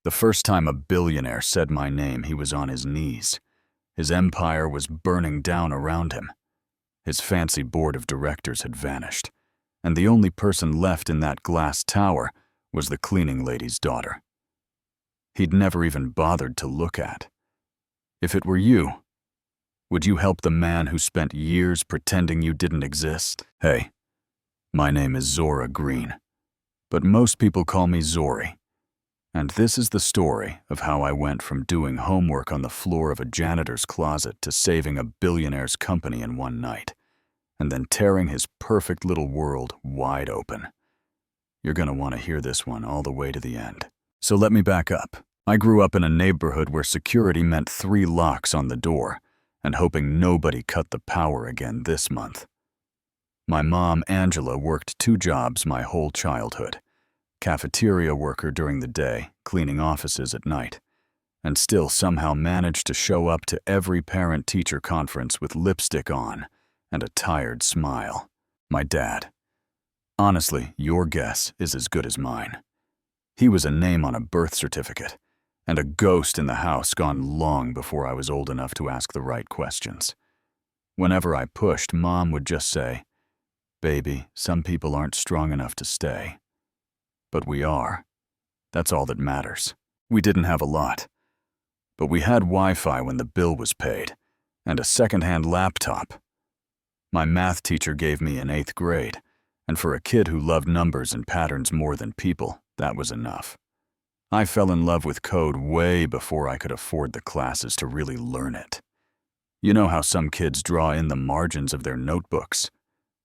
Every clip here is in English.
The first time a billionaire said my name, he was on his knees. His empire was burning down around him. His fancy board of directors had vanished, and the only person left in that glass tower was the cleaning lady's daughter. He'd never even bothered to look at. If it were you, would you help the man who spent years pretending you didn't exist? Hey, my name is Zora Green, but most people call me Zori. And this is the story of how I went from doing homework on the floor of a janitor's closet to saving a billionaire's company in one night, and then tearing his perfect little world wide open. You're gonna want to hear this one all the way to the end. So let me back up. I grew up in a neighborhood where security meant 3 locks on the door and hoping nobody cut the power again this month. My mom, Angela, worked 2 jobs my whole childhood. Cafeteria worker during the day, cleaning offices at night, and still somehow managed to show up to every parent-teacher conference with lipstick on and a tired smile. My dad. Honestly, your guess is as good as mine. He was a name on a birth certificate, and a ghost in the house gone long before I was old enough to ask the right questions. Whenever I pushed, Mom would just say, "Baby, some people aren't strong enough to stay." But we are. That's all that matters. We didn't have a lot, but we had Wi-Fi when the bill was paid, and a second-hand laptop. My math teacher gave me in 8th grade, and for a kid who loved numbers and patterns more than people, that was enough. I fell in love with code way before I could afford the classes to really learn it. You know how some kids draw in the margins of their notebooks?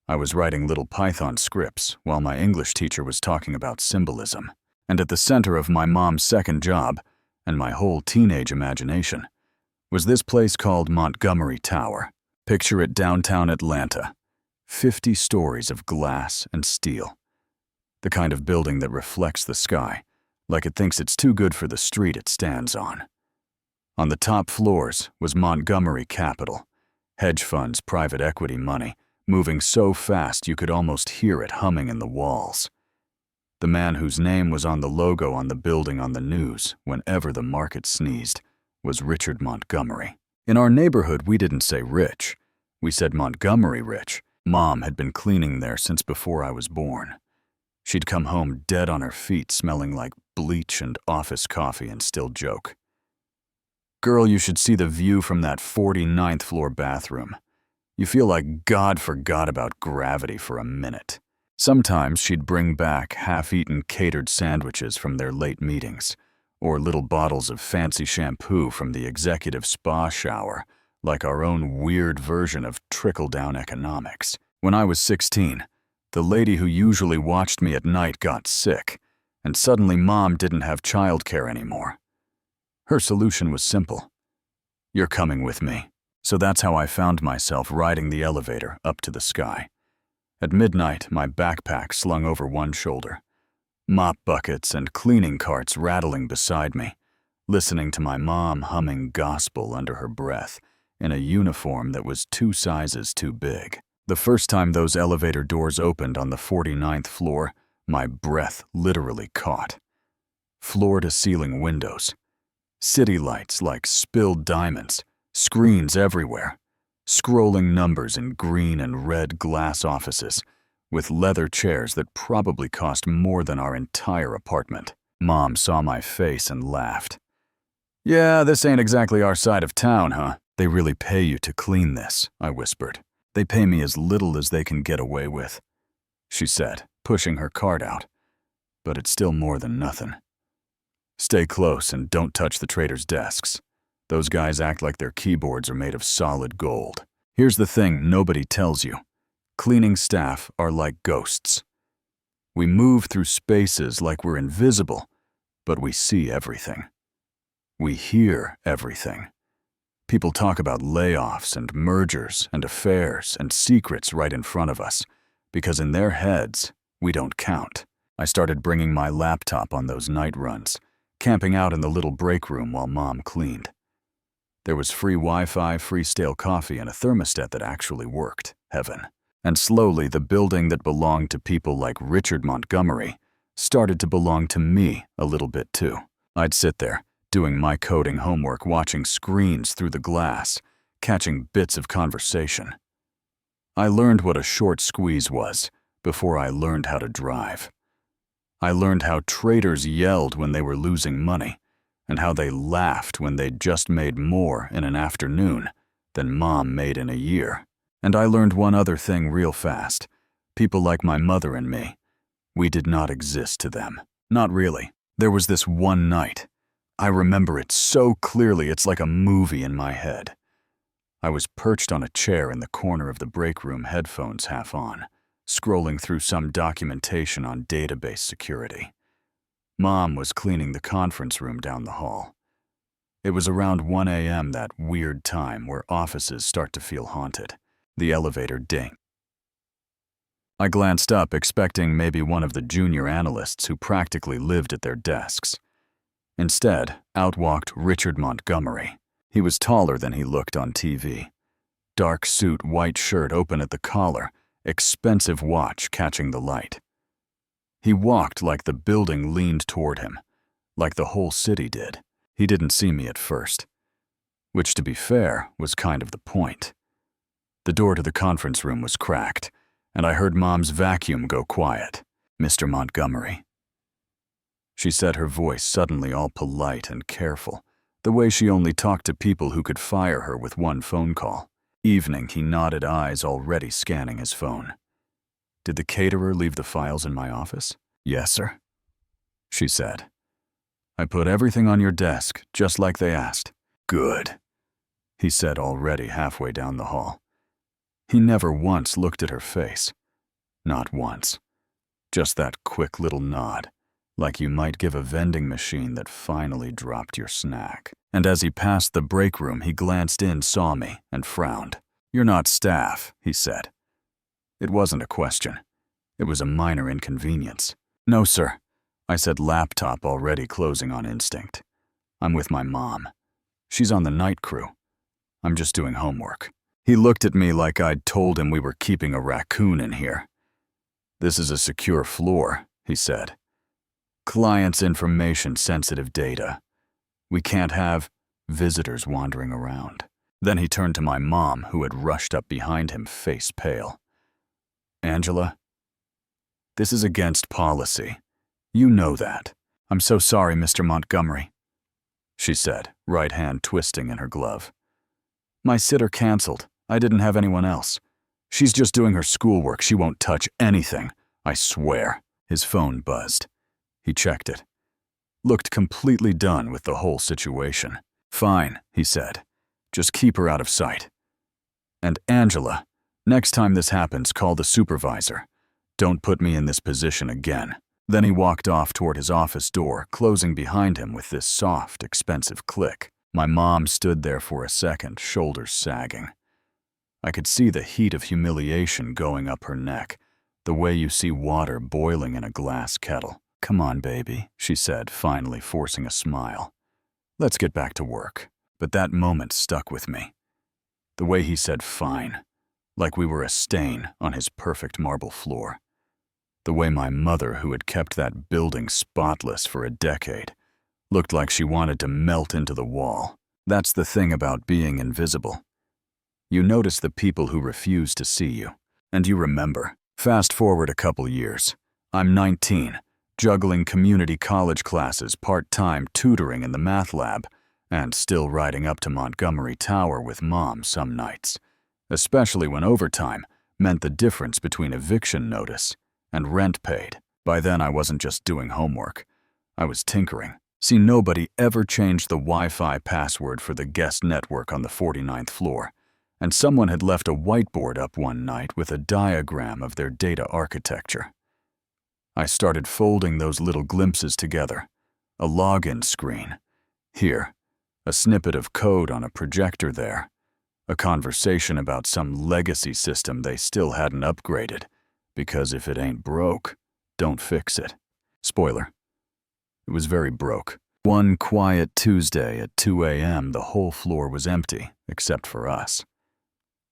I was writing little Python scripts while my English teacher was talking about symbolism. And at the center of my mom's second job, and my whole teenage imagination, was this place called Montgomery Tower. Picture it downtown Atlanta. 50 stories of glass and steel. The kind of building that reflects the sky, like it thinks it's too good for the street it stands on. On the top floors was Montgomery Capital, hedge funds, private equity money, moving so fast you could almost hear it humming in the walls. The man whose name was on the logo on the building on the news whenever the market sneezed was Richard Montgomery. In our neighborhood, we didn't say rich. We said Montgomery rich. Mom had been cleaning there since before I was born. She'd come home dead on her feet, smelling like bleach and office coffee, and still joke. "Girl, you should see the view from that 49th floor bathroom. You feel like God forgot about gravity for a minute." Sometimes she'd bring back half-eaten catered sandwiches from their late meetings, or little bottles of fancy shampoo from the executive spa shower, like our own weird version of trickle-down economics. When I was 16, the lady who usually watched me at night got sick, and suddenly Mom didn't have childcare anymore. Her solution was simple. "You're coming with me." So that's how I found myself riding the elevator up to the sky. At midnight, my backpack slung over one shoulder, mop buckets and cleaning carts rattling beside me, listening to my mom humming gospel under her breath in a uniform that was 2 sizes too big. The first time those elevator doors opened on the 49th floor, my breath literally caught. Floor-to-ceiling windows, city lights like spilled diamonds, screens everywhere, scrolling numbers in green and red glass offices, with leather chairs that probably cost more than our entire apartment. Mom saw my face and laughed. "Yeah, this ain't exactly our side of town, huh?" "They really pay you to clean this," I whispered. "They pay me as little as they can get away with," she said, pushing her card out. "But it's still more than nothing. Stay close and don't touch the traders' desks. Those guys act like their keyboards are made of solid gold." Here's the thing nobody tells you. Cleaning staff are like ghosts. We move through spaces like we're invisible, but we see everything. We hear everything. People talk about layoffs and mergers and affairs and secrets right in front of us, because in their heads, we don't count. I started bringing my laptop on those night runs, camping out in the little break room while Mom cleaned. There was free Wi-Fi, free stale coffee, and a thermostat that actually worked. Heaven. And slowly, the building that belonged to people like Richard Montgomery started to belong to me a little bit too. I'd sit there, doing my coding homework, watching screens through the glass, catching bits of conversation. I learned what a short squeeze was before I learned how to drive. I learned how traders yelled when they were losing money, and how they laughed when they'd just made more in an afternoon than Mom made in a year. And I learned one other thing real fast. People like my mother and me, we did not exist to them. Not really. There was this one night. I remember it so clearly, it's like a movie in my head. I was perched on a chair in the corner of the break room, headphones half on, scrolling through some documentation on database security. Mom was cleaning the conference room down the hall. It was around 1 a.m., that weird time where offices start to feel haunted. The elevator dinged. I glanced up, expecting maybe one of the junior analysts who practically lived at their desks. Instead, out walked Richard Montgomery. He was taller than he looked on TV. Dark suit, white shirt open at the collar, expensive watch catching the light. He walked like the building leaned toward him, like the whole city did. He didn't see me at first, which, to be fair, was kind of the point. The door to the conference room was cracked, and I heard Mom's vacuum go quiet. "Mr. Montgomery." She said, her voice suddenly all polite and careful, the way she only talked to people who could fire her with one phone call. Evening, he nodded, eyes already scanning his phone. "Did the caterer leave the files in my office?" "Yes, sir," she said. "I put everything on your desk, just like they asked." "Good," he said, already halfway down the hall. He never once looked at her face. Not once. Just that quick little nod, like you might give a vending machine that finally dropped your snack. And as he passed the break room, he glanced in, saw me, and frowned. "You're not staff," he said. It wasn't a question. It was a minor inconvenience. "No, sir," I said, laptop already closing on instinct. "I'm with my mom. She's on the night crew. I'm just doing homework." He looked at me like I'd told him we were keeping a raccoon in here. "This is a secure floor," he said. "Client's information, sensitive data. We can't have visitors wandering around." Then he turned to my mom, who had rushed up behind him, face pale. "Angela, this is against policy. You know that." "I'm so sorry, Mr. Montgomery," she said, right hand twisting in her glove. "My sitter canceled. I didn't have anyone else. She's just doing her schoolwork. She won't touch anything, I swear." His phone buzzed. He checked it. Looked completely done with the whole situation. "Fine," he said. "Just keep her out of sight. And Angela, next time this happens, call the supervisor. Don't put me in this position again." Then he walked off toward his office door, closing behind him with this soft, expensive click. My mom stood there for a second, shoulders sagging. I could see the heat of humiliation going up her neck, the way you see water boiling in a glass kettle. "Come on, baby," she said, finally forcing a smile. "Let's get back to work." But that moment stuck with me. The way he said fine, like we were a stain on his perfect marble floor. The way my mother, who had kept that building spotless for a decade, looked like she wanted to melt into the wall. That's the thing about being invisible. You notice the people who refuse to see you, and you remember. Fast forward a couple years. I'm 19, juggling community college classes, part-time tutoring in the math lab, and still riding up to Montgomery Tower with Mom some nights, especially when overtime meant the difference between eviction notice and rent paid. By then, I wasn't just doing homework. I was tinkering. See, nobody ever changed the Wi-Fi password for the guest network on the 49th floor, and someone had left a whiteboard up one night with a diagram of their data architecture. I started folding those little glimpses together. A login screen. Here, a snippet of code on a projector there. A conversation about some legacy system they still hadn't upgraded, because if it ain't broke, don't fix it. Spoiler. It was very broke. One quiet Tuesday at 2 a.m., the whole floor was empty, except for us.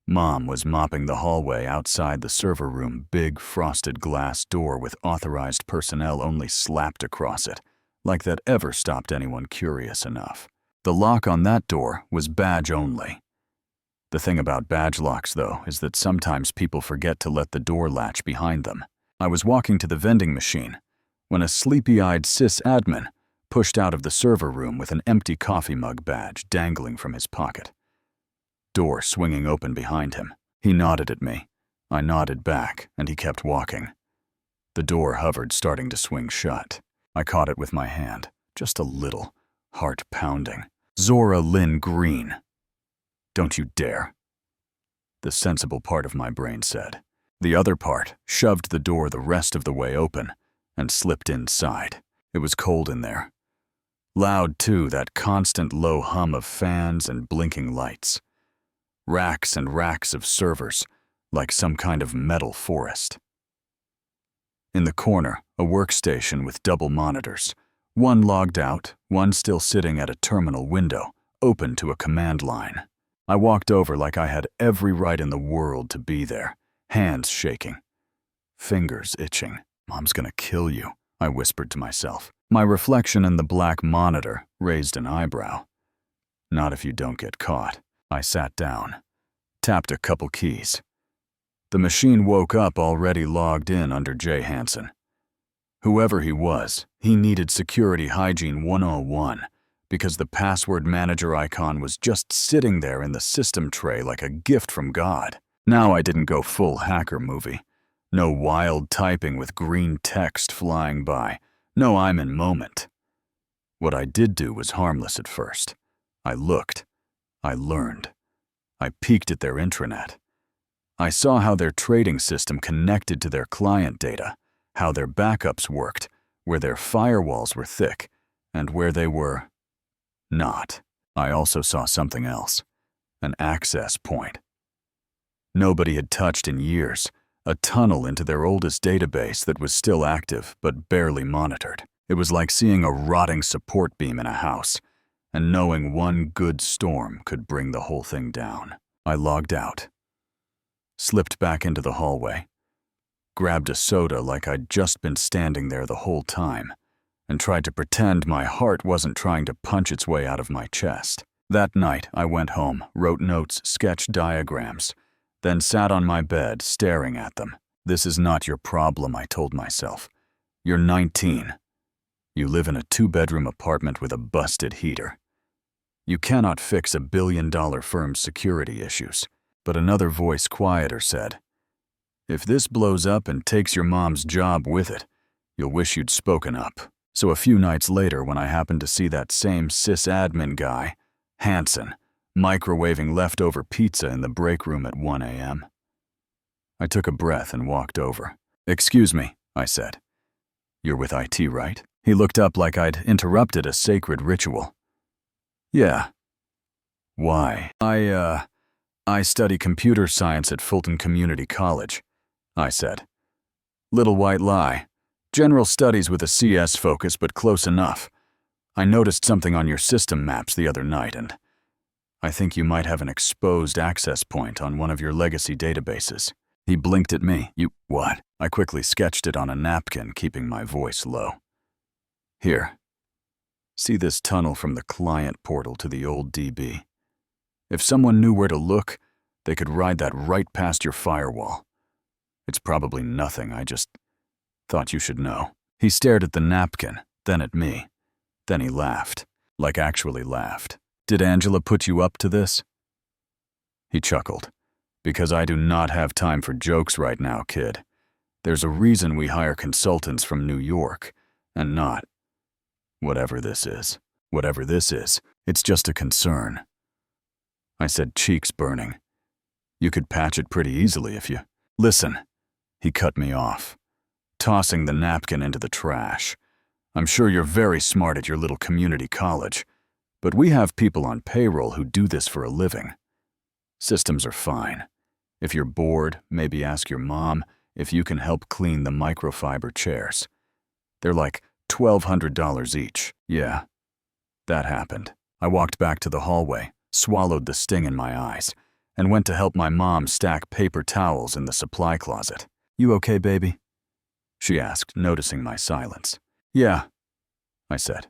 Mom was mopping the hallway outside the server room, big frosted glass door with authorized personnel only slapped across it, Like that ever stopped anyone curious enough. The lock on that door was badge only. The thing about badge locks, though, is that sometimes people forget to let the door latch behind them. I was walking to the vending machine when a sleepy-eyed sysadmin pushed out of the server room with an empty coffee mug badge dangling from his pocket. Door swinging open behind him. He nodded at me. I nodded back, and he kept walking. The door hovered, starting to swing shut. I caught it with my hand, just a little, heart pounding. Zora Lynn Green. Don't you dare. The sensible part of my brain said. The other part shoved the door the rest of the way open and slipped inside. It was cold in there. Loud, too, that constant low hum of fans and blinking lights. Racks and racks of servers, like some kind of metal forest. In the corner, a workstation with double monitors. One logged out, one still sitting at a terminal window, open to a command line. I walked over like I had every right in the world to be there, hands shaking, fingers itching. Mom's gonna kill you, I whispered to myself. My reflection in the black monitor raised an eyebrow. Not if you don't get caught. I sat down, tapped a couple keys. The machine woke up already logged in under Jay Hansen. Whoever he was, he needed Security Hygiene 101 because the password manager icon was just sitting there in the system tray like a gift from God. Now I didn't go full hacker movie. No wild typing with green text flying by. No I'm in moment. What I did do was harmless at first. I looked. I learned. I peeked at their intranet. I saw how their trading system connected to their client data, how their backups worked, where their firewalls were thick, and where they were not. I also saw something else, an access point. Nobody had touched in years, a tunnel into their oldest database that was still active but barely monitored. It was like seeing a rotting support beam in a house, and knowing one good storm could bring the whole thing down. I logged out, slipped back into the hallway, grabbed a soda like I'd just been standing there the whole time, and tried to pretend my heart wasn't trying to punch its way out of my chest. That night, I went home, wrote notes, sketched diagrams, then sat on my bed staring at them. This is not your problem, I told myself. You're 19. You live in a 2-bedroom apartment with a busted heater. You cannot fix $1 billion firm's security issues. But another voice quieter said, if this blows up and takes your mom's job with it, you'll wish you'd spoken up. So a few nights later, when I happened to see that same sysadmin guy, Hansen, microwaving leftover pizza in the break room at 1 a.m., I took a breath and walked over. Excuse me, I said. You're with IT, right? He looked up like I'd interrupted a sacred ritual. Yeah. Why? I study computer science at Fulton Community College, I said. Little white lie. General studies with a CS focus, but close enough. I noticed something on your system maps the other night, and I think you might have an exposed access point on one of your legacy databases. He blinked at me. You, what? I quickly sketched it on a napkin, keeping my voice low. Here. See this tunnel from the client portal to the old DB. If someone knew where to look, they could ride that right past your firewall. It's probably nothing, I just thought you should know. He stared at the napkin, then at me. Then he laughed, like actually laughed. Did Angela put you up to this? He chuckled. Because I do not have time for jokes right now, kid. There's a reason we hire consultants from New York, and not whatever this is. Whatever this is, it's just a concern. I said, cheeks burning. You could patch it pretty easily if you... Listen, he cut me off, tossing the napkin into the trash. I'm sure you're very smart at your little community college, but we have people on payroll who do this for a living. Systems are fine. If you're bored, maybe ask your mom if you can help clean the microfiber chairs. They're like $1,200 each. Yeah, that happened. I walked back to the hallway, swallowed the sting in my eyes, and went to help my mom stack paper towels in the supply closet. You okay, baby? She asked, noticing my silence. Yeah, I said.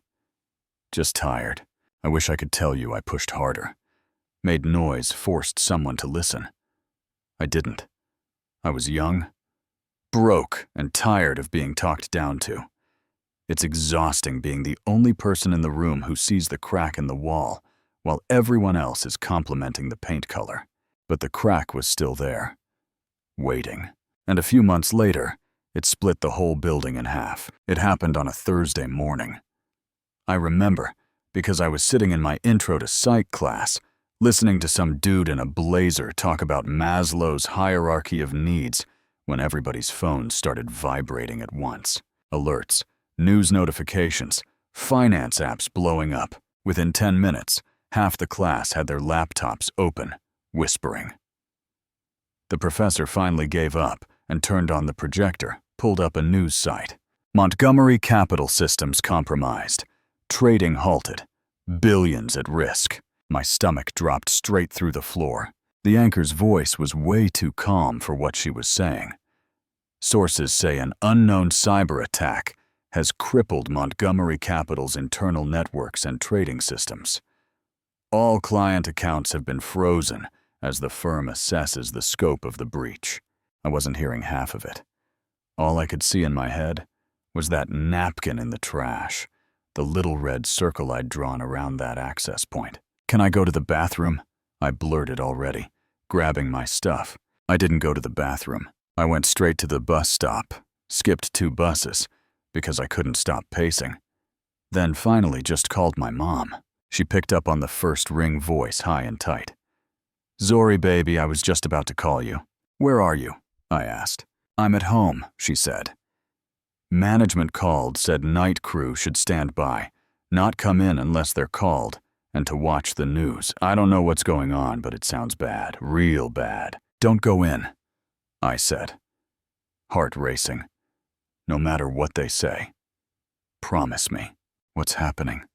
Just tired. I wish I could tell you I pushed harder. Made noise, forced someone to listen. I didn't. I was young, broke, and tired of being talked down to. It's exhausting being the only person in the room who sees the crack in the wall, while everyone else is complimenting the paint color. But the crack was still there, waiting. And a few months later, it split the whole building in half. It happened on a Thursday morning. I remember because I was sitting in my intro to psych class, listening to some dude in a blazer talk about Maslow's hierarchy of needs when everybody's phones started vibrating at once. Alerts, news notifications, finance apps blowing up. Within 10 minutes, half the class had their laptops open, whispering. The professor finally gave up and turned on the projector, pulled up a news site. Montgomery Capital Systems compromised. Trading halted. Billions at risk. My stomach dropped straight through the floor. The anchor's voice was way too calm for what she was saying. Sources say an unknown cyber attack has crippled Montgomery Capital's internal networks and trading systems. All client accounts have been frozen as the firm assesses the scope of the breach. I wasn't hearing half of it. All I could see in my head was that napkin in the trash, the little red circle I'd drawn around that access point. "Can I go to the bathroom?" I blurted already, grabbing my stuff. I didn't go to the bathroom. I went straight to the bus stop, skipped 2 buses because I couldn't stop pacing. Then finally just called my mom. She picked up on the first ring voice high and tight. "Zori, baby, I was just about to call you." "Where are you?" I asked. "I'm at home," she said. Management called, said night crew should stand by, not come in unless they're called, and to watch the news. I don't know what's going on, but it sounds bad, real bad. "Don't go in," I said, heart racing. "No matter what they say. Promise me." "What's happening?"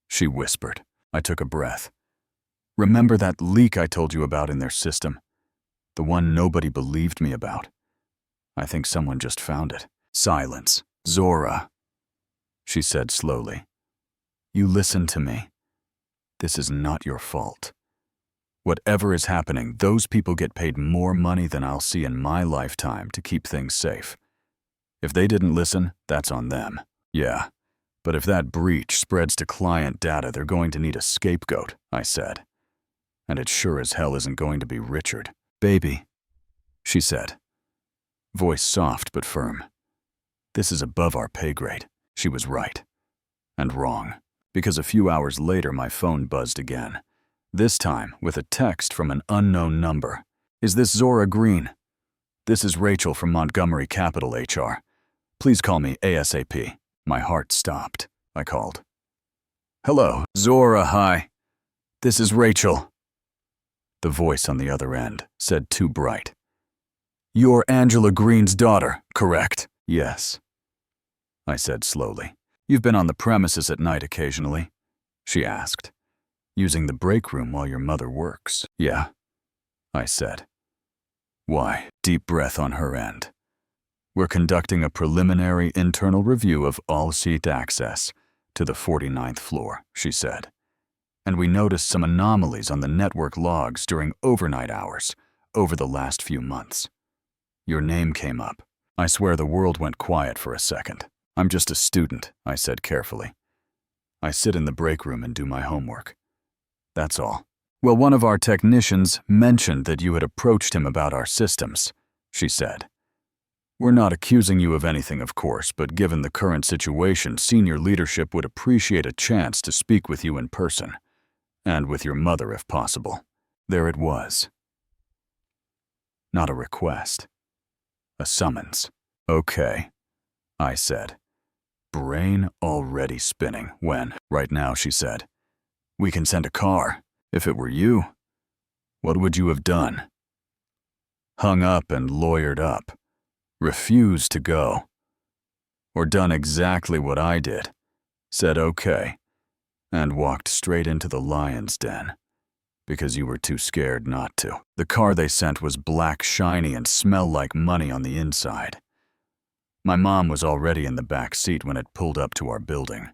she whispered. I took a breath. "Remember that leak I told you about in their system? The one nobody believed me about? I think someone just found it." Silence. "Zora," she said slowly. "You listen to me. This is not your fault. Whatever is happening, those people get paid more money than I'll see in my lifetime to keep things safe. If they didn't listen, that's on them. Yeah, but if that breach spreads to client data, they're going to need a scapegoat," I said. "And it sure as hell isn't going to be Richard." "Baby," she said, voice soft but firm. "This is above our pay grade." She was right. And wrong. Because a few hours later my phone buzzed again. This time with a text from an unknown number. "Is this Zora Green? This is Rachel from Montgomery Capital HR. Please call me ASAP." My heart stopped. I called. "Hello, Zora, hi. This is Rachel." The voice on the other end said too bright. "You're Angela Green's daughter, correct?" "Yes," I said slowly. "You've been on the premises at night occasionally?" she asked. "Using the break room while your mother works?" "Yeah," I said. "Why?" Deep breath on her end. "We're conducting a preliminary internal review of all seat access to the 49th floor, she said. "And we noticed some anomalies on the network logs during overnight hours over the last few months. Your name came up." I swear the world went quiet for a second. "I'm just a student," I said carefully. "I sit in the break room and do my homework. That's all." "Well, one of our technicians mentioned that you had approached him about our systems," she said. "We're not accusing you of anything, of course, but given the current situation, senior leadership would appreciate a chance to speak with you in person, and with your mother if possible." There it was. Not a request. A summons. "Okay," I said. Brain already spinning when, "Right now," she said. "We can send a car. If it were you, what would you have done?" Hung up and lawyered up. Refused to go. Or done exactly what I did. Said okay. And walked straight into the lion's den. Because you were too scared not to. The car they sent was black, shiny, and smelled like money on the inside. My mom was already in the back seat when it pulled up to our building.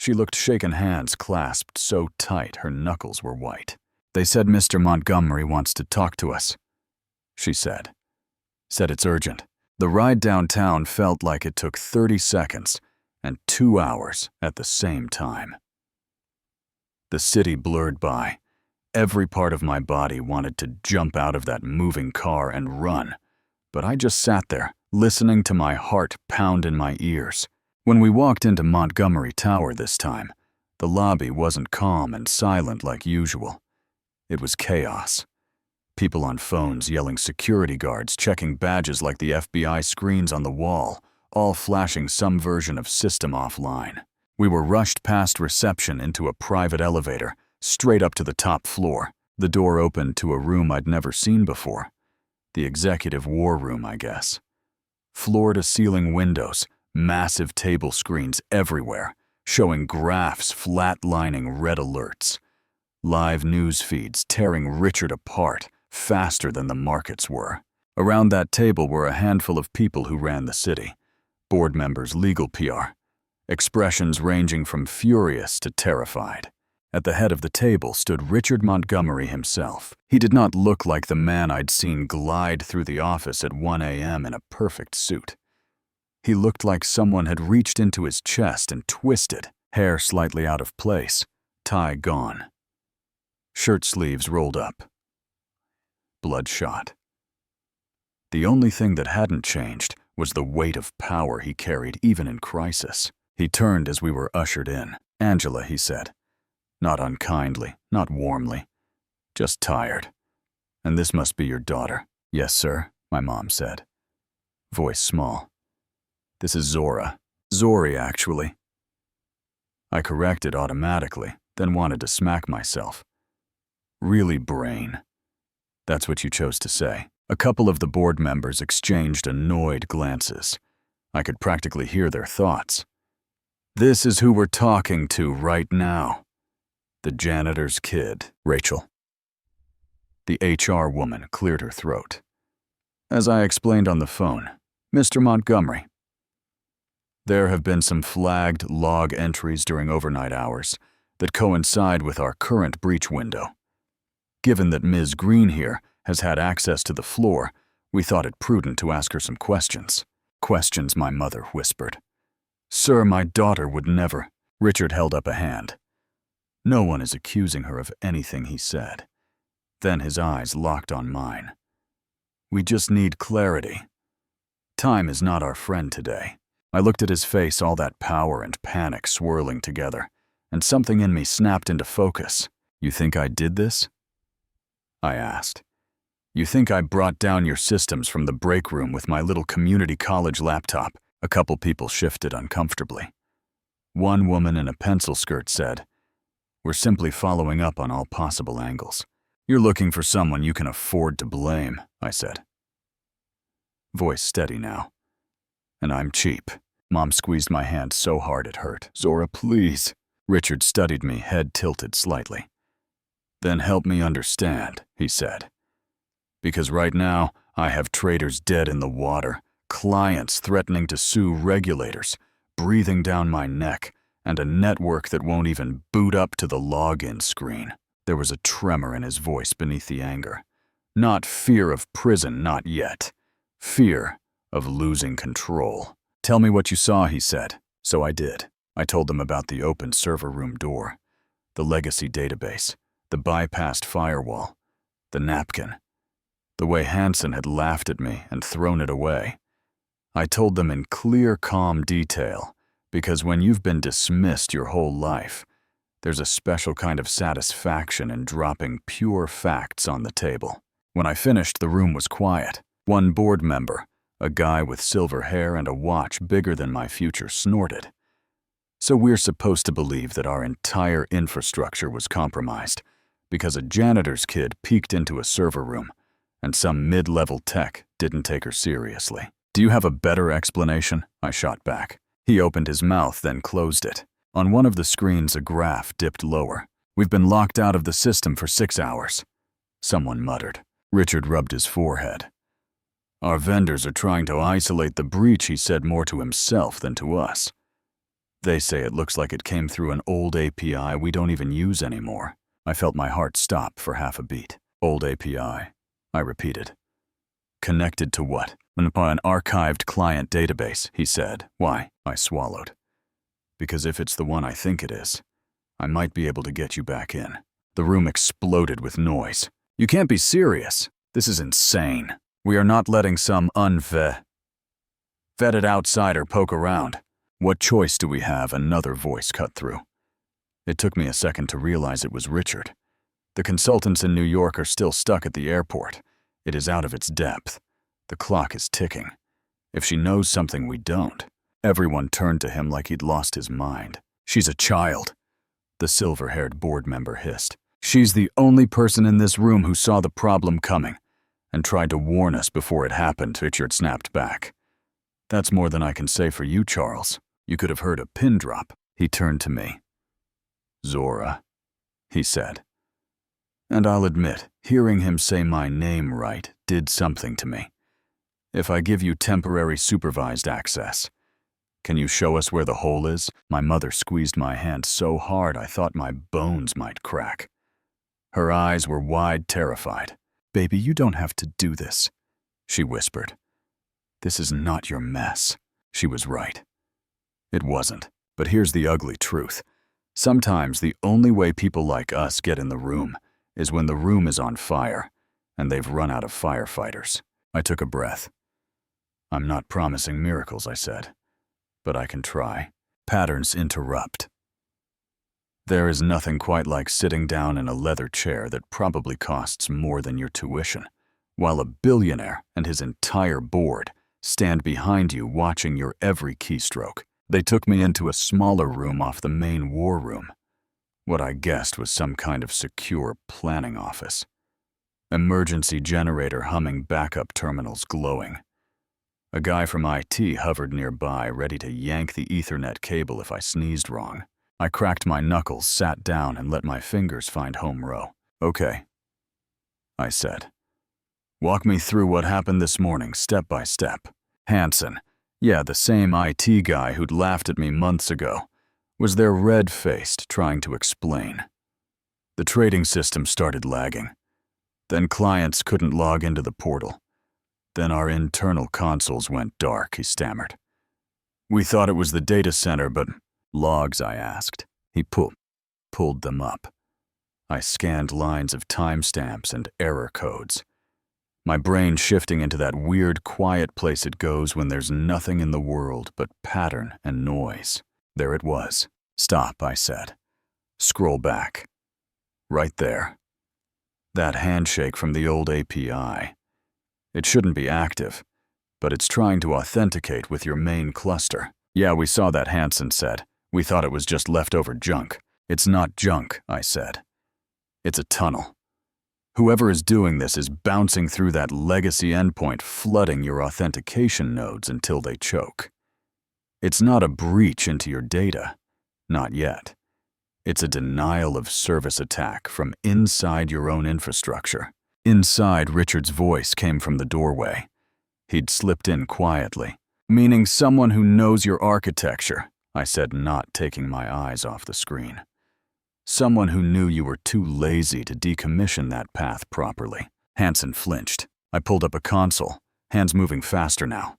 She looked shaken, hands clasped so tight her knuckles were white. "They said Mr. Montgomery wants to talk to us," she said. "Said it's urgent." The ride downtown felt like it took 30 seconds and 2 hours at the same time. The city blurred by. Every part of my body wanted to jump out of that moving car and run, but I just sat there, listening to my heart pound in my ears. When we walked into Montgomery Tower this time, the lobby wasn't calm and silent like usual. It was chaos. People on phones yelling, security guards checking badges like the FBI screens on the wall, all flashing some version of system offline. We were rushed past reception into a private elevator, straight up to the top floor. The door opened to a room I'd never seen before. The executive war room, I guess. Floor-to-ceiling windows, massive table screens everywhere, showing graphs flatlining red alerts. Live news feeds tearing Richard apart faster than the markets were. Around that table were a handful of people who ran the city. Board members, legal PR. Expressions ranging from furious to terrified. At the head of the table stood Richard Montgomery himself. He did not look like the man I'd seen glide through the office at 1 a.m. in a perfect suit. He looked like someone had reached into his chest and twisted, hair slightly out of place, tie gone. Shirt sleeves rolled up. Bloodshot. The only thing that hadn't changed was the weight of power he carried even in crisis. He turned as we were ushered in. "Angela," he said. Not unkindly, not warmly. Just tired. "And this must be your daughter." "Yes, sir," my mom said. Voice small. "This is Zora. Zori, actually." I corrected automatically, then wanted to smack myself. "Really, brain?" That's what you chose to say. A couple of the board members exchanged annoyed glances. I could practically hear their thoughts. "This is who we're talking to right now. The janitor's kid, Rachel." The HR woman cleared her throat. "As I explained on the phone, Mr. Montgomery. There have been some flagged log entries during overnight hours that coincide with our current breach window. Given that Ms. Green here has had access to the floor, we thought it prudent to ask her some questions." "Questions," my mother whispered. "Sir, my daughter would never." Richard held up a hand. "No one is accusing her of anything," he said. Then his eyes locked on mine. "We just need clarity. Time is not our friend today." I looked at his face, all that power and panic swirling together, and something in me snapped into focus. "You think I did this?" I asked. "You think I brought down your systems from the break room with my little community college laptop?" A couple people shifted uncomfortably. One woman in a pencil skirt said, "We're simply following up on all possible angles." "You're looking for someone you can afford to blame," I said. Voice steady now. "And I'm cheap." Mom squeezed my hand so hard it hurt. "Zora, please." Richard studied me, head tilted slightly. "Then help me understand," he said. "Because right now, I have traders dead in the water, clients threatening to sue regulators, breathing down my neck, and a network that won't even boot up to the login screen." There was a tremor in his voice beneath the anger. Not fear of prison, not yet. Fear of losing control. "Tell me what you saw," he said. So I did. I told them about the open server room door, the legacy database, the bypassed firewall, the napkin, the way Hansen had laughed at me and thrown it away. I told them in clear, calm detail, because when you've been dismissed your whole life, there's a special kind of satisfaction in dropping pure facts on the table. When I finished, the room was quiet. One board member, a guy with silver hair and a watch bigger than my future, snorted. "So we're supposed to believe that our entire infrastructure was compromised because a janitor's kid peeked into a server room and some mid-level tech didn't take her seriously. Do you have a better explanation?" I shot back. He opened his mouth, then closed it. On one of the screens, a graph dipped lower. "We've been locked out of the system for 6 hours. Someone muttered. Richard rubbed his forehead. "Our vendors are trying to isolate the breach," he said, more to himself than to us. They say it looks like it came through an old API we don't even use anymore. I felt my heart stop for half a beat. Old API, I repeated. Connected to what? Upon an archived client database, he said. Why? I swallowed. Because if it's the one I think it is, I might be able to get you back in. The room exploded with noise. You can't be serious. This is insane. We are not letting some vetted outsider poke around. What choice do we have? Another voice cut through. It took me a second to realize it was Richard. The consultants in New York are still stuck at the airport. It is out of its depth. The clock is ticking. If she knows something we don't. Everyone turned to him like he'd lost his mind. She's a child, the silver-haired board member hissed. She's the only person in this room who saw the problem coming and tried to warn us before it happened, Richard snapped back. That's more than I can say for you, Charles. You could have heard a pin drop. He turned to me. Zora, he said. And I'll admit, hearing him say my name right did something to me. If I give you temporary supervised access, can you show us where the hole is? My mother squeezed my hand so hard I thought my bones might crack. Her eyes were wide, terrified. Baby, you don't have to do this, she whispered. This is not your mess. She was right. It wasn't, but here's the ugly truth. Sometimes the only way people like us get in the room is when the room is on fire and they've run out of firefighters. I took a breath. I'm not promising miracles, I said, but I can try. Patterns interrupt. There is nothing quite like sitting down in a leather chair that probably costs more than your tuition, while a billionaire and his entire board stand behind you watching your every keystroke. They took me into a smaller room off the main war room. What I guessed was some kind of secure planning office. Emergency generator humming, backup terminals glowing. A guy from IT hovered nearby, ready to yank the Ethernet cable if I sneezed wrong. I cracked my knuckles, sat down, and let my fingers find home row. Okay, I said. Walk me through what happened this morning, step by step. Hanson, yeah, the same IT guy who'd laughed at me months ago, was there red-faced, trying to explain. The trading system started lagging. Then clients couldn't log into the portal. Then our internal consoles went dark, he stammered. We thought it was the data center, but logs, I asked. He pulled them up. I scanned lines of timestamps and error codes. My brain shifting into that weird, quiet place it goes when there's nothing in the world but pattern and noise. There it was. Stop, I said. Scroll back. Right there. That handshake from the old API. It shouldn't be active, but it's trying to authenticate with your main cluster. Yeah, we saw that, Hanson said. We thought it was just leftover junk. It's not junk, I said. It's a tunnel. Whoever is doing this is bouncing through that legacy endpoint, flooding your authentication nodes until they choke. It's not a breach into your data. Not yet. It's a denial of service attack from inside your own infrastructure. Inside, Richard's voice came from the doorway. He'd slipped in quietly. Meaning someone who knows your architecture, I said, not taking my eyes off the screen. Someone who knew you were too lazy to decommission that path properly. Hanson flinched. I pulled up a console, hands moving faster now.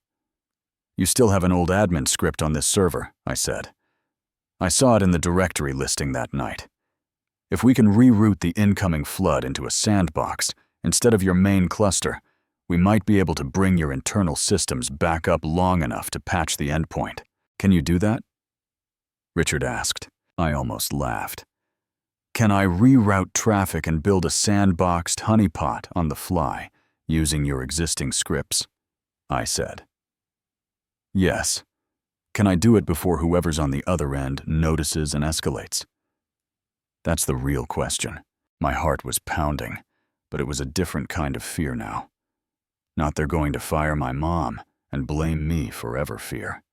You still have an old admin script on this server, I said. I saw it in the directory listing that night. If we can reroute the incoming flood into a sandbox instead of your main cluster, we might be able to bring your internal systems back up long enough to patch the endpoint. Can you do that? Richard asked. I almost laughed. Can I reroute traffic and build a sandboxed honeypot on the fly using your existing scripts? I said. Yes. Can I do it before whoever's on the other end notices and escalates? That's the real question. My heart was pounding, but it was a different kind of fear now. Not they're going to fire my mom and blame me forever fear.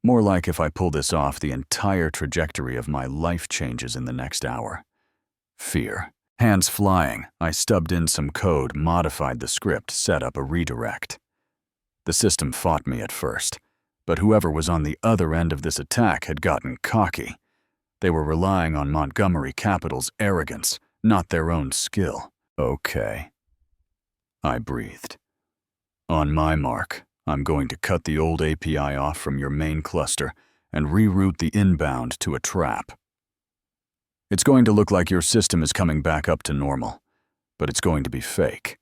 More like if I pull this off, the entire trajectory of my life changes in the next hour. Fear. Hands flying, I stubbed in some code, modified the script, set up a redirect. The system fought me at first, But whoever was on the other end of this attack had gotten cocky. They were relying on Montgomery Capital's arrogance, not their own skill. Okay, I breathed. On my mark, I'm going to cut the old API off from your main cluster and reroute the inbound to a trap. It's going to look like your system is coming back up to normal, but it's going to be fake.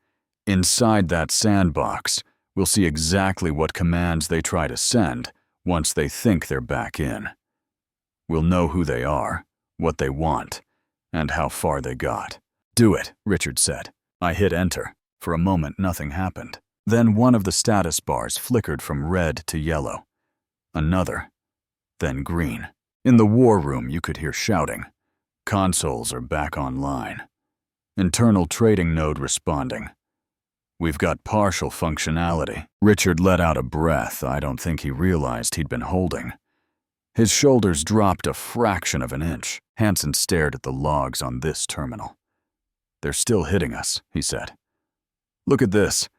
Inside that sandbox, we'll see exactly what commands they try to send once they think they're back in. We'll know who they are, what they want, and how far they got. Do it, Richard said. I hit enter. For a moment, nothing happened. Then one of the status bars flickered from red to yellow. Another, then green. In the war room, you could hear shouting. Consoles are back online. Internal trading node responding. We've got partial functionality. Richard let out a breath I don't think he realized he'd been holding. His shoulders dropped a fraction of an inch. Hansen stared at the logs on this terminal. They're still hitting us, he said. Look at this.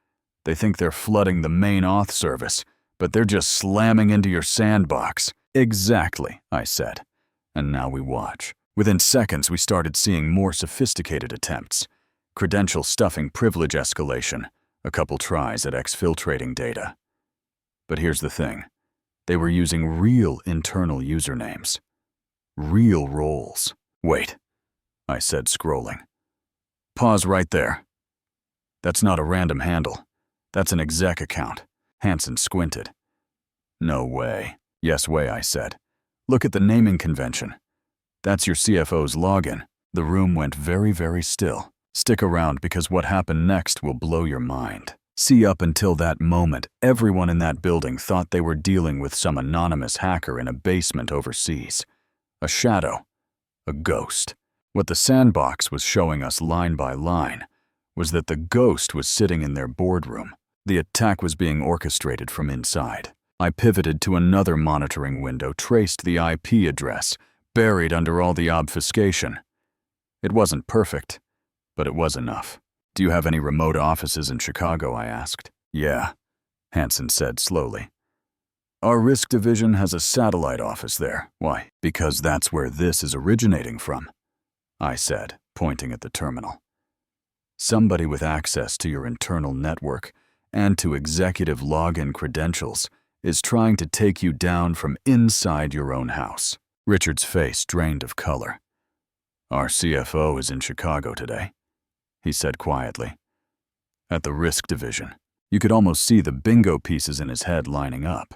They think they're flooding the main auth service, but they're just slamming into your sandbox. Exactly, I said. And now we watch. Within seconds, we started seeing more sophisticated attempts. Credential stuffing privilege escalation, a couple tries at exfiltrating data. But here's the thing. They were using real internal usernames. Real roles. Wait, I said, scrolling. Pause right there. That's not a random handle. That's an exec account. Hansen squinted. No way. Yes way, I said. Look at the naming convention. That's your CFO's login. The room went very, very still. Stick around because what happened next will blow your mind. See, up until that moment, everyone in that building thought they were dealing with some anonymous hacker in a basement overseas. A shadow. A ghost. What the sandbox was showing us line by line was that the ghost was sitting in their boardroom. The attack was being orchestrated from inside. I pivoted to another monitoring window, traced the IP address, buried under all the obfuscation. It wasn't perfect, but it was enough. Do you have any remote offices in Chicago? I asked. Yeah, Hansen said slowly. Our risk division has a satellite office there. Why? Because that's where this is originating from, I said, pointing at the terminal. Somebody with access to your internal network and to executive login credentials is trying to take you down from inside your own house. Richard's face drained of color. Our CFO is in Chicago today, he said quietly. At the risk division, you could almost see the bingo pieces in his head lining up.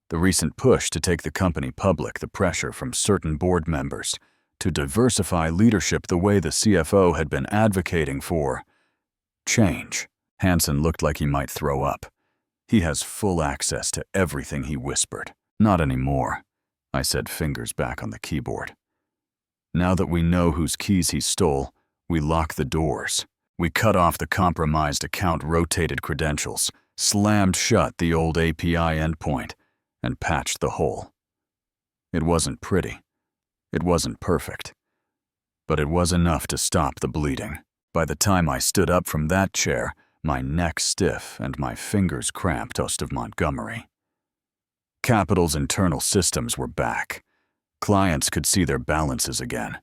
The recent push to take the company public, the pressure from certain board members to diversify leadership the way the CFO had been advocating for. Change. Hansen looked like he might throw up. He has full access to everything, he whispered. Not anymore, I said, fingers back on the keyboard. Now that we know whose keys he stole, we lock the doors. We cut off the compromised account-rotated credentials, slammed shut the old API endpoint, and patched the hole. It wasn't pretty. It wasn't perfect. But it was enough to stop the bleeding. By the time I stood up from that chair, my neck stiff and my fingers cramped toast of Montgomery. Capital's internal systems were back. Clients could see their balances again.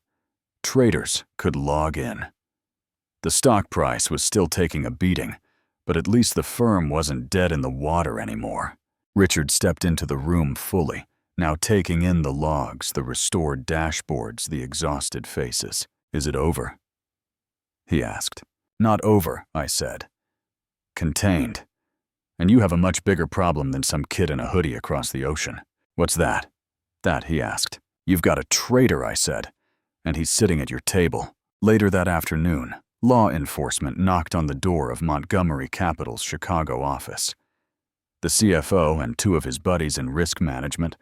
Traders could log in. The stock price was still taking a beating, but at least the firm wasn't dead in the water anymore. Richard stepped into the room fully, now taking in the logs, the restored dashboards, the exhausted faces. Is it over? He asked. Not over, I said. Contained. And you have a much bigger problem than some kid in a hoodie across the ocean. What's that? That, he asked. You've got a traitor, I said, and he's sitting at your table. Later that afternoon, law enforcement knocked on the door of Montgomery Capital's Chicago office. The CFO and two of his buddies in risk management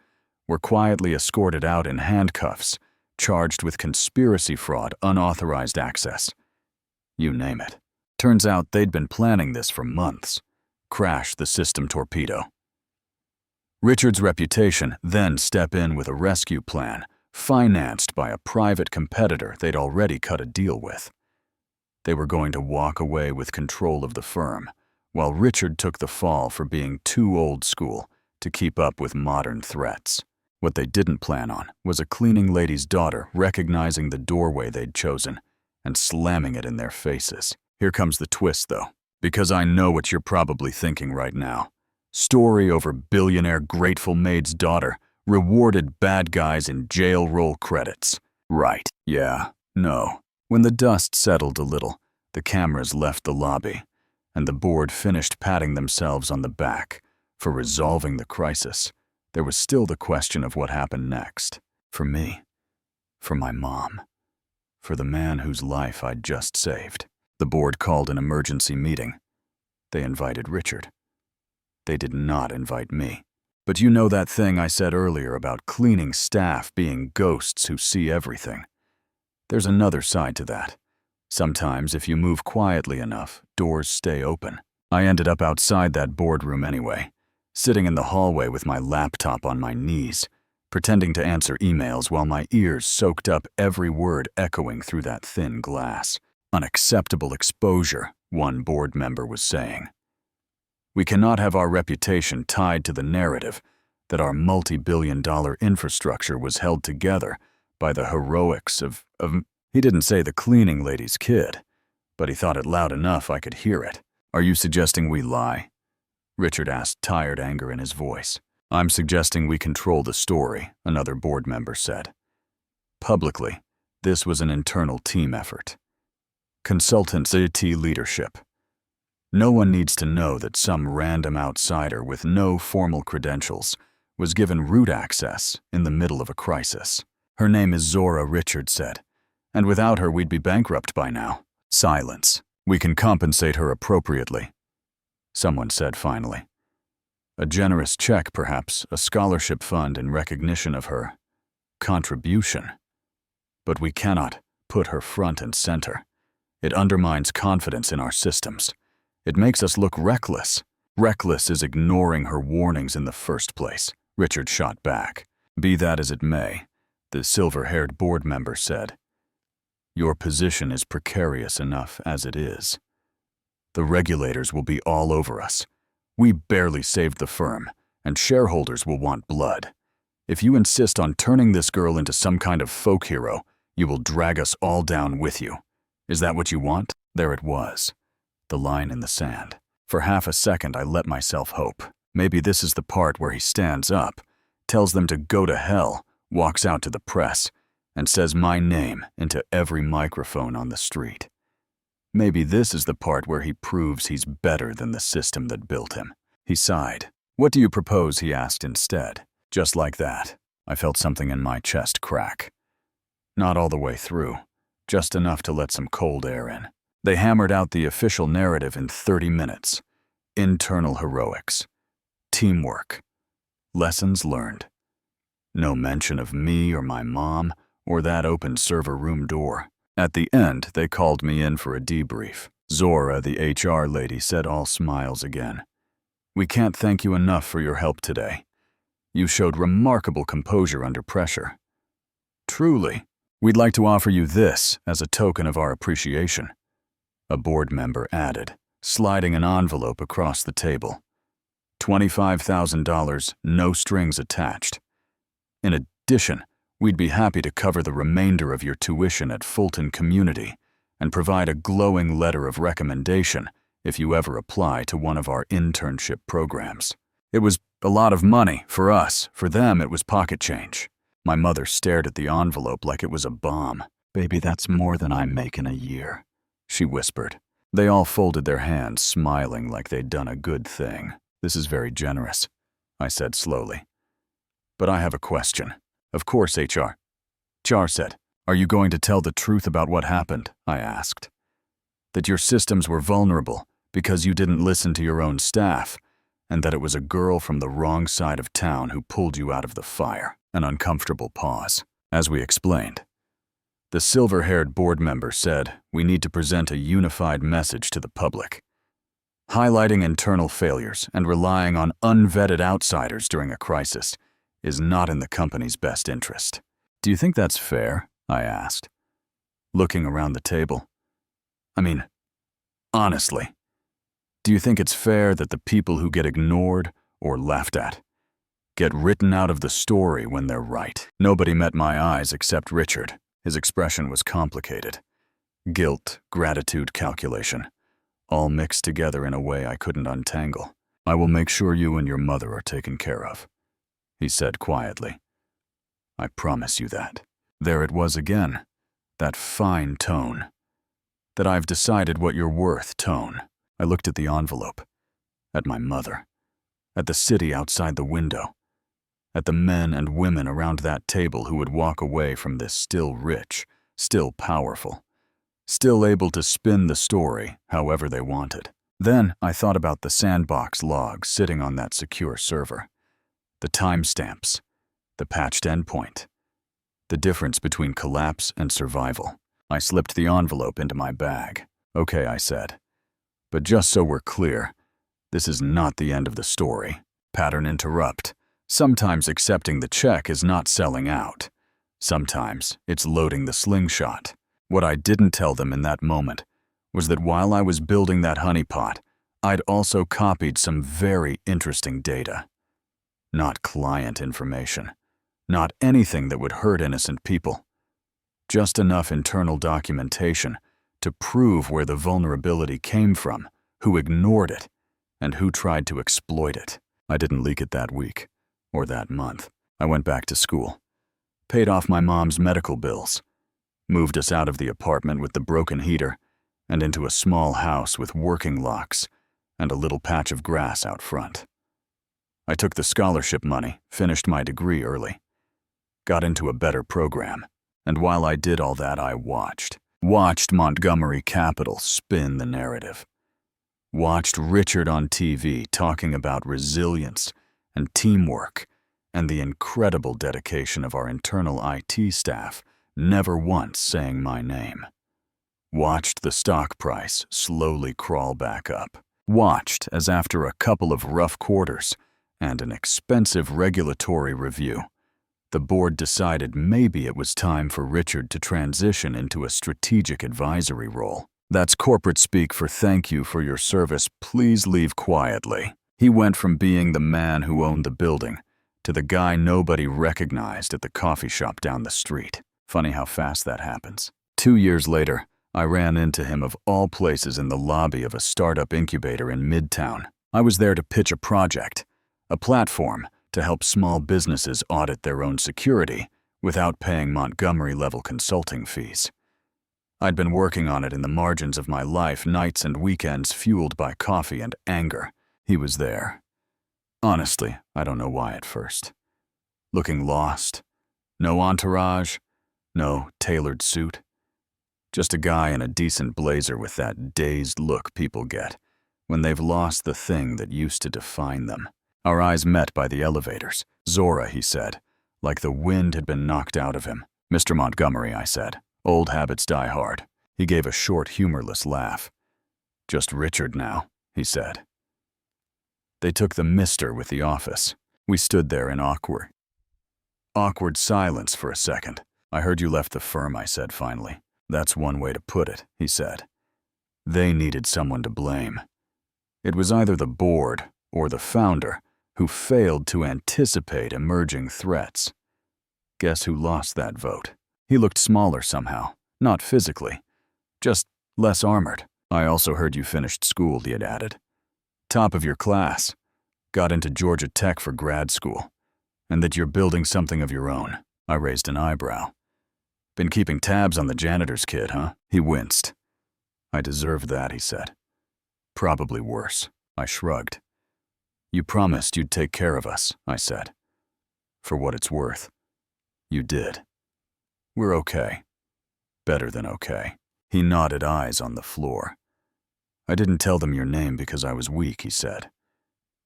were quietly escorted out in handcuffs, charged with conspiracy fraud, unauthorized access. You name it. Turns out they'd been planning this for months. Crash the system torpedo. Richard's reputation then step in with a rescue plan, financed by a private competitor they'd already cut a deal with. They were going to walk away with control of the firm, while Richard took the fall for being too old school, to keep up with modern threats. What they didn't plan on was a cleaning lady's daughter recognizing the doorway they'd chosen and slamming it in their faces. Here comes the twist, though, because I know what you're probably thinking right now. Story over billionaire Grateful Maid's daughter rewarded bad guys in jail roll credits. Right. Yeah. No. When the dust settled a little, the cameras left the lobby, and the board finished patting themselves on the back for resolving the crisis. There was still the question of what happened next. For me. For my mom. For the man whose life I'd just saved. The board called an emergency meeting. They invited Richard. They did not invite me. But you know that thing I said earlier about cleaning staff being ghosts who see everything? There's another side to that. Sometimes, if you move quietly enough, doors stay open. I ended up outside that boardroom anyway, sitting in the hallway with my laptop on my knees, pretending to answer emails while my ears soaked up every word echoing through that thin glass. Unacceptable exposure, one board member was saying. We cannot have our reputation tied to the narrative that our multi-billion-dollar infrastructure was held together by the heroics of he didn't say the cleaning lady's kid, but he thought it loud enough I could hear it. Are you suggesting we lie? Richard asked, tired anger in his voice. I'm suggesting we control the story, another board member said. Publicly, this was an internal team effort. Consultancy leadership. No one needs to know that some random outsider with no formal credentials was given root access in the middle of a crisis. Her name is Zora, Richard said, and without her we'd be bankrupt by now. Silence. We can compensate her appropriately, someone said finally. A generous check, perhaps, a scholarship fund in recognition of her contribution. But we cannot put her front and center. It undermines confidence in our systems. It makes us look reckless. Reckless is ignoring her warnings in the first place, Richard shot back. Be that as it may, the silver-haired board member said, your position is precarious enough as it is. The regulators will be all over us. We barely saved the firm, and shareholders will want blood. If you insist on turning this girl into some kind of folk hero, you will drag us all down with you. Is that what you want? There it was. The line in the sand. For half a second, I let myself hope. Maybe this is the part where he stands up, tells them to go to hell, walks out to the press, and says my name into every microphone on the street. Maybe this is the part where he proves he's better than the system that built him. He sighed. What do you propose? He asked instead. Just like that, I felt something in my chest crack. Not all the way through, just enough to let some cold air in. They hammered out the official narrative in 30 minutes. Internal heroics. Teamwork. Lessons learned. No mention of me or my mom or that open server room door. At the end, they called me in for a debrief. Zora, the HR lady, said, all smiles again. We can't thank you enough for your help today. You showed remarkable composure under pressure. Truly, we'd like to offer you this as a token of our appreciation, a board member added, sliding an envelope across the table. $25,000, no strings attached. In addition, we'd be happy to cover the remainder of your tuition at Fulton Community and provide a glowing letter of recommendation if you ever apply to one of our internship programs. It was a lot of money for us. For them, it was pocket change. My mother stared at the envelope like it was a bomb. Baby, that's more than I make in a year, she whispered. They all folded their hands, smiling like they'd done a good thing. This is very generous, I said slowly. But I have a question. Of course, HR said. Are you going to tell the truth about what happened? I asked. That your systems were vulnerable because you didn't listen to your own staff, and that it was a girl from the wrong side of town who pulled you out of the fire. An uncomfortable pause. As we explained, the silver-haired board member said we need to present a unified message to the public. Highlighting internal failures and relying on unvetted outsiders during a crisis is not in the company's best interest. Do you think that's fair? I asked, looking around the table. I mean, honestly, do you think it's fair that the people who get ignored or laughed at get written out of the story when they're right. Nobody met my eyes except Richard. His expression was complicated. Guilt, gratitude, calculation, all mixed together in a way I couldn't untangle. "I will make sure you and your mother are taken care of," he said quietly. "I promise you that." There it was again, that fine tone. That "I've decided what you're worth" tone. I looked at the envelope, at my mother, at the city outside the window, at the men and women around that table who would walk away from this still rich, still powerful, still able to spin the story however they wanted. Then I thought about the sandbox logs sitting on that secure server, the timestamps, the patched endpoint, the difference between collapse and survival. I slipped the envelope into my bag. "Okay," I said. "But just so we're clear, this is not the end of the story." Pattern interrupt. Sometimes accepting the check is not selling out. Sometimes it's loading the slingshot. What I didn't tell them in that moment was that while I was building that honeypot, I'd also copied some very interesting data. Not client information. Not anything that would hurt innocent people. Just enough internal documentation to prove where the vulnerability came from, who ignored it, and who tried to exploit it. I didn't leak it that week, or that month. I went back to school, paid off my mom's medical bills, moved us out of the apartment with the broken heater and into a small house with working locks and a little patch of grass out front. I took the scholarship money, finished my degree early, got into a better program, and while I did all that, I watched Montgomery Capital spin the narrative. Watched Richard on TV talking about resilience and teamwork and the incredible dedication of our internal IT staff, never once saying my name. Watched the stock price slowly crawl back up. Watched as after a couple of rough quarters and an expensive regulatory review, the board decided maybe it was time for Richard to transition into a strategic advisory role. That's corporate speak for "thank you for your service, please leave quietly." He went from being the man who owned the building to the guy nobody recognized at the coffee shop down the street. Funny how fast that happens. 2 years later, I ran into him of all places in the lobby of a startup incubator in Midtown. I was there to pitch a project, a platform to help small businesses audit their own security without paying Montgomery-level consulting fees. I'd been working on it in the margins of my life, nights and weekends fueled by coffee and anger. He was there. Honestly, I don't know why at first. Looking lost. No entourage. No tailored suit. Just a guy in a decent blazer with that dazed look people get when they've lost the thing that used to define them. Our eyes met by the elevators. "Zora," he said, like the wind had been knocked out of him. "Mr. Montgomery," I said. "Old habits die hard." He gave a short, humorless laugh. "Just Richard now," he said. They took the Mr. with the office. We stood there in awkward silence for a second. "I heard you left the firm," I said finally. "That's one way to put it," he said. They needed someone to blame. It was either the board or the founder who failed to anticipate emerging threats. Guess who lost that vote? He looked smaller somehow, not physically, just less armored. "I also heard you finished school," he had added. "Top of your class, got into Georgia Tech for grad school, and that you're building something of your own." I raised an eyebrow. "Been keeping tabs on the janitor's kid, huh?" He winced. "I deserved that," he said. "Probably worse." I shrugged. "You promised you'd take care of us," I said. "For what it's worth, you did. We're okay. Better than okay." He nodded, eyes on the floor. "I didn't tell them your name because I was weak," he said.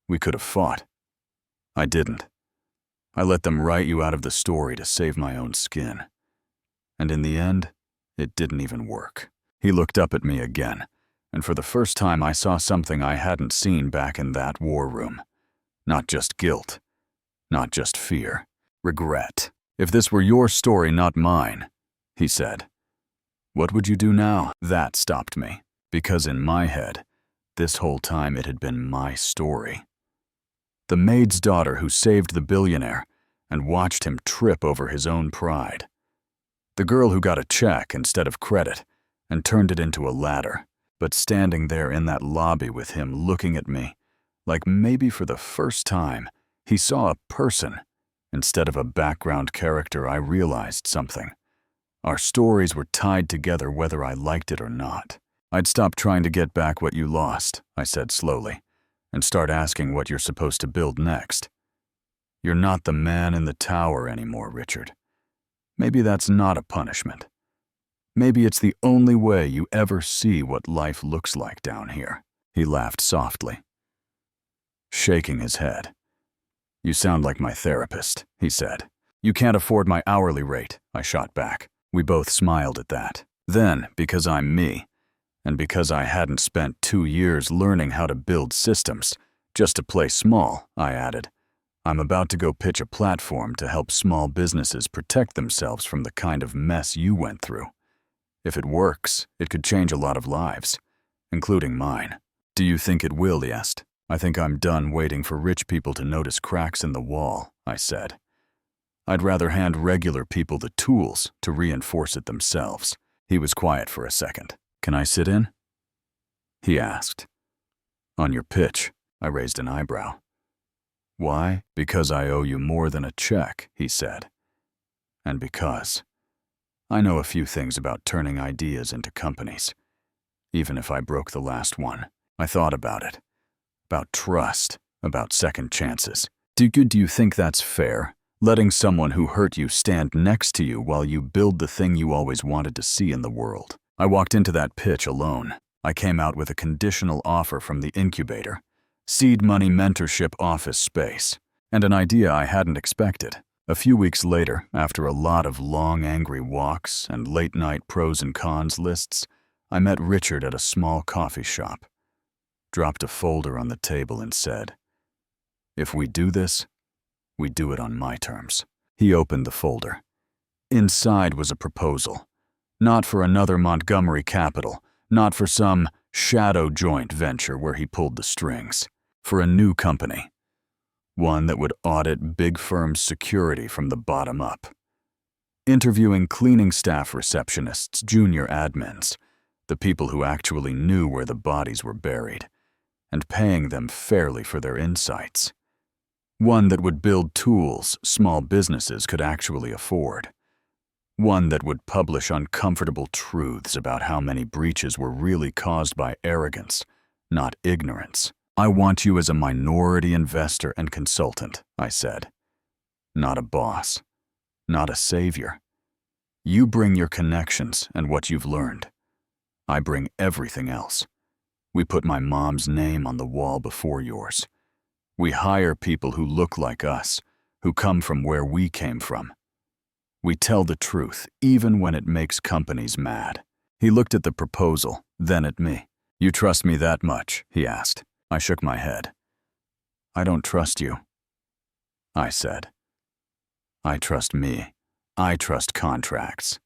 "We could have fought. I didn't. I let them write you out of the story to save my own skin. And in the end, it didn't even work." He looked up at me again, and for the first time I saw something I hadn't seen back in that war room. Not just guilt, not just fear, regret. "If this were your story, not mine," he said, "what would you do now?" That stopped me, because in my head, this whole time it had been my story. The maid's daughter who saved the billionaire and watched him trip over his own pride. The girl who got a check instead of credit and turned it into a ladder, but standing there in that lobby with him looking at me, like maybe for the first time, he saw a person. Instead of a background character, I realized something. Our stories were tied together whether I liked it or not. I'd stop trying to get back what you lost, I said slowly, and start asking what you're supposed to build next. You're not the man in the tower anymore, Richard. Maybe that's not a punishment. Maybe it's the only way you ever see what life looks like down here. He laughed softly, shaking his head. You sound like my therapist, he said. You can't afford my hourly rate, I shot back. We both smiled at that. Then, because I'm me, and because I hadn't spent 2 years learning how to build systems, just to play small, I added, I'm about to go pitch a platform to help small businesses protect themselves from the kind of mess you went through. If it works, it could change a lot of lives, including mine. Do you think it will? He asked. I think I'm done waiting for rich people to notice cracks in the wall, I said. I'd rather hand regular people the tools to reinforce it themselves. He was quiet for a second. Can I sit in? He asked. On your pitch, I raised an eyebrow. Why? Because I owe you more than a check, he said. And because I know a few things about turning ideas into companies. Even if I broke the last one, I thought about it. About trust, about second chances. Do you think that's fair? Letting someone who hurt you stand next to you while you build the thing you always wanted to see in the world. I walked into that pitch alone. I came out with a conditional offer from the incubator, seed money mentorship office space, and an idea I hadn't expected. A few weeks later, after a lot of long, angry walks and late-night pros and cons lists, I met Richard at a small coffee shop, dropped a folder on the table and said, If we do this, we do it on my terms. He opened the folder. Inside was a proposal. Not for another Montgomery Capital, not for some shadow joint venture where he pulled the strings. For a new company. One that would audit big firms' security from the bottom up. Interviewing cleaning staff receptionists, junior admins, the people who actually knew where the bodies were buried, and paying them fairly for their insights. One that would build tools small businesses could actually afford. One that would publish uncomfortable truths about how many breaches were really caused by arrogance, not ignorance. I want you as a minority investor and consultant, I said. Not a boss, not a savior. You bring your connections and what you've learned. I bring everything else. We put my mom's name on the wall before yours. We hire people who look like us, who come from where we came from. We tell the truth, even when it makes companies mad. He looked at the proposal, then at me. You trust me that much? He asked. I shook my head. I don't trust you, I said. I trust me. I trust contracts.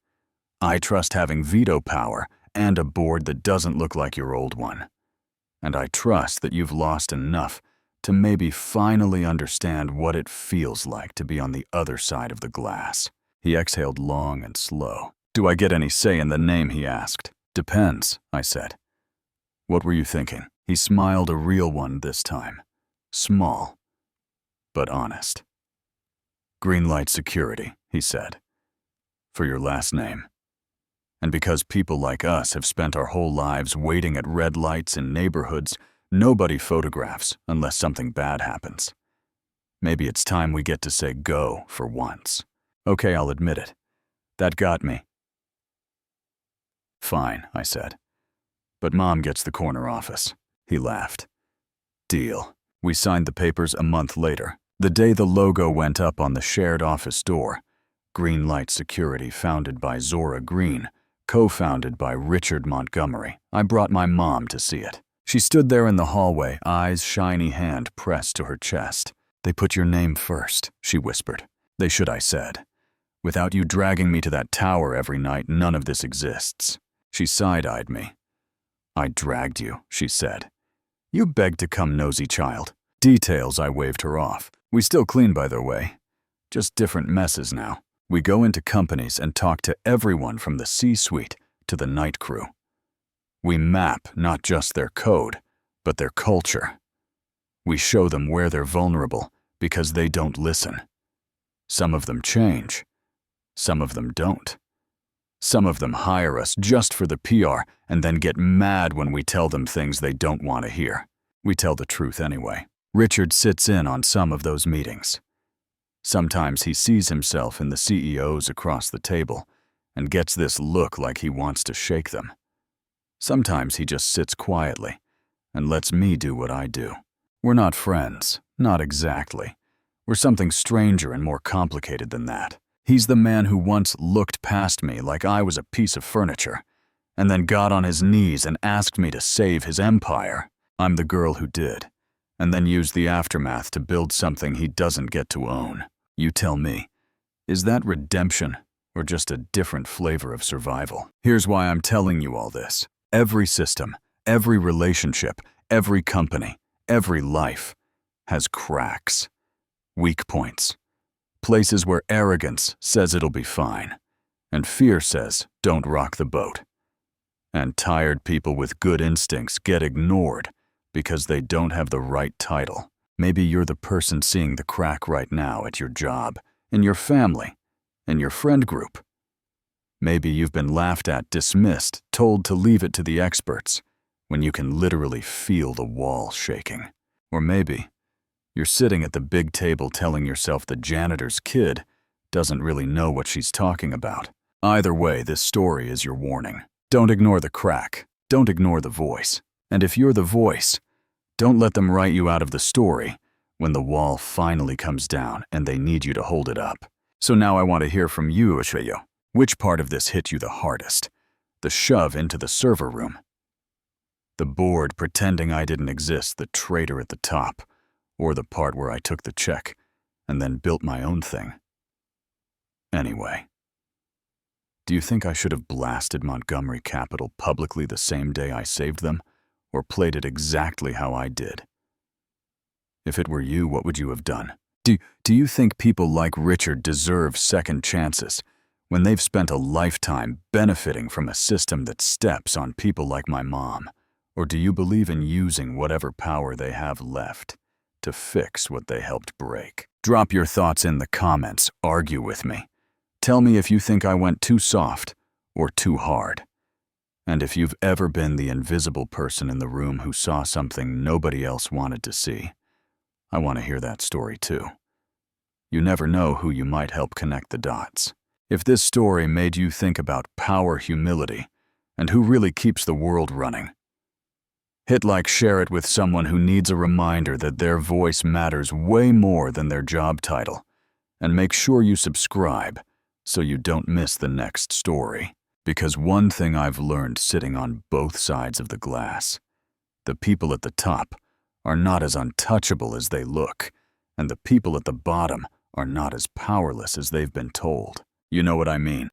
I trust having veto power and a board that doesn't look like your old one. And I trust that you've lost enough to maybe finally understand what it feels like to be on the other side of the glass. He exhaled long and slow. Do I get any say in the name? He asked. Depends, I said. What were you thinking? He smiled, a real one this time. Small, but honest. Greenlight Security, he said. For your last name. And because people like us have spent our whole lives waiting at red lights in neighborhoods nobody photographs unless something bad happens. Maybe it's time we get to say go for once. Okay, I'll admit it. That got me. Fine, I said. But Mom gets the corner office. He laughed. Deal. We signed the papers a month later, the day the logo went up on the shared office door. Greenlight Security, founded by Zora Green, co-founded by Richard Montgomery. I brought my mom to see it. She stood there in the hallway, eyes shiny hand pressed to her chest. They put your name first, she whispered. They should, I said. Without you dragging me to that tower every night, none of this exists. She side-eyed me. I dragged you, she said. You begged to come, nosy child. Details, I waved her off. We still clean, by the way. Just different messes now. We go into companies and talk to everyone from the C-suite to the night crew. We map not just their code, but their culture. We show them where they're vulnerable because they don't listen. Some of them change. Some of them don't. Some of them hire us just for the PR and then get mad when we tell them things they don't want to hear. We tell the truth anyway. Richard sits in on some of those meetings. Sometimes he sees himself in the CEOs across the table and gets this look like he wants to shake them. Sometimes he just sits quietly and lets me do what I do. We're not friends, not exactly. We're something stranger and more complicated than that. He's the man who once looked past me like I was a piece of furniture, and then got on his knees and asked me to save his empire. I'm the girl who did, and then used the aftermath to build something he doesn't get to own. You tell me, is that redemption or just a different flavor of survival? Here's why I'm telling you all this. Every system, every relationship, every company, every life has cracks, weak points, places where arrogance says it'll be fine, and fear says don't rock the boat. And tired people with good instincts get ignored because they don't have the right title. Maybe you're the person seeing the crack right now at your job, in your family, in your friend group. Maybe you've been laughed at, dismissed, told to leave it to the experts, when you can literally feel the wall shaking. Or maybe you're sitting at the big table telling yourself the janitor's kid doesn't really know what she's talking about. Either way, this story is your warning. Don't ignore the crack. Don't ignore the voice. And if you're the voice, don't let them write you out of the story when the wall finally comes down and they need you to hold it up. So now I want to hear from you, Ashweyo. Which part of this hit you the hardest? The shove into the server room? The board pretending I didn't exist, the traitor at the top, or the part where I took the check and then built my own thing? Anyway, do you think I should have blasted Montgomery Capital publicly the same day I saved them, or played it exactly how I did? If it were you, what would you have done? Do you think people like Richard deserve second chances when they've spent a lifetime benefiting from a system that steps on people like my mom? Or do you believe in using whatever power they have left to fix what they helped break? Drop your thoughts in the comments, argue with me. Tell me if you think I went too soft or too hard. And if you've ever been the invisible person in the room who saw something nobody else wanted to see, I want to hear that story too. You never know who you might help connect the dots. If this story made you think about power, humility, and who really keeps the world running, hit like, share it with someone who needs a reminder that their voice matters way more than their job title, and make sure you subscribe so you don't miss the next story. Because one thing I've learned sitting on both sides of the glass, the people at the top are not as untouchable as they look, and the people at the bottom are not as powerless as they've been told. You know what I mean?